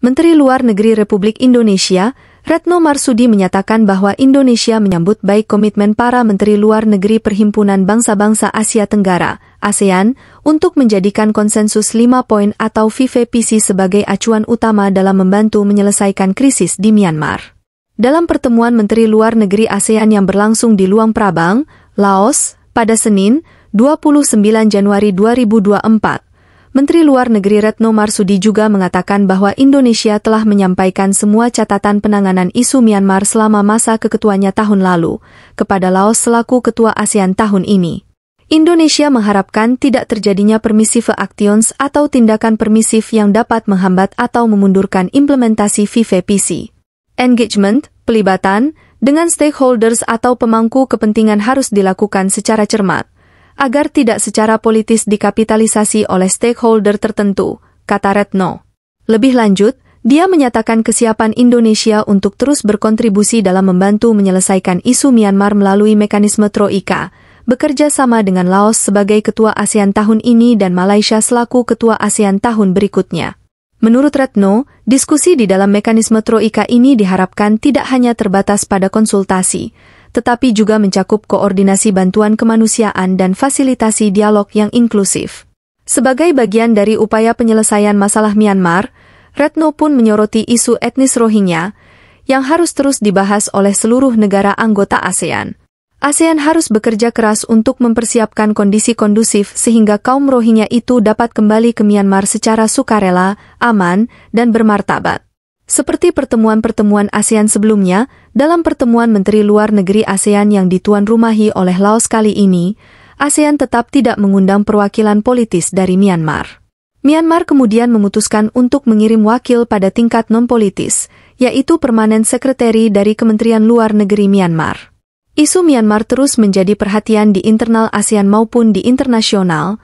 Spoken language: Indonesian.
Menteri Luar Negeri Republik Indonesia, Retno Marsudi menyatakan bahwa Indonesia menyambut baik komitmen para Menteri Luar Negeri Perhimpunan Bangsa-Bangsa Asia Tenggara, ASEAN, untuk menjadikan konsensus 5 poin atau VVPC sebagai acuan utama dalam membantu menyelesaikan krisis di Myanmar. Dalam pertemuan Menteri Luar Negeri ASEAN yang berlangsung di Luang Prabang, Laos, pada Senin, 29 Januari 2024, Menteri Luar Negeri Retno Marsudi juga mengatakan bahwa Indonesia telah menyampaikan semua catatan penanganan isu Myanmar selama masa keketuanya tahun lalu kepada Laos selaku ketua ASEAN tahun ini. Indonesia mengharapkan tidak terjadinya permissive actions atau tindakan permisif yang dapat menghambat atau memundurkan implementasi VVPC. Engagement, pelibatan, dengan stakeholders atau pemangku kepentingan harus dilakukan secara cermat, agar tidak secara politis dikapitalisasi oleh stakeholder tertentu, kata Retno. Lebih lanjut, dia menyatakan kesiapan Indonesia untuk terus berkontribusi dalam membantu menyelesaikan isu Myanmar melalui mekanisme Troika, bekerja sama dengan Laos sebagai ketua ASEAN tahun ini dan Malaysia selaku ketua ASEAN tahun berikutnya. Menurut Retno, diskusi di dalam mekanisme Troika ini diharapkan tidak hanya terbatas pada konsultasi, tetapi juga mencakup koordinasi bantuan kemanusiaan dan fasilitasi dialog yang inklusif. Sebagai bagian dari upaya penyelesaian masalah Myanmar, Retno pun menyoroti isu etnis Rohingya, yang harus terus dibahas oleh seluruh negara anggota ASEAN. ASEAN harus bekerja keras untuk mempersiapkan kondisi kondusif sehingga kaum Rohingya itu dapat kembali ke Myanmar secara sukarela, aman, dan bermartabat. Seperti pertemuan-pertemuan ASEAN sebelumnya, dalam pertemuan Menteri Luar Negeri ASEAN yang dituan rumahi oleh Laos kali ini, ASEAN tetap tidak mengundang perwakilan politis dari Myanmar. Myanmar kemudian memutuskan untuk mengirim wakil pada tingkat non-politis, yaitu Permanent Secretary dari Kementerian Luar Negeri Myanmar. Isu Myanmar terus menjadi perhatian di internal ASEAN maupun di internasional,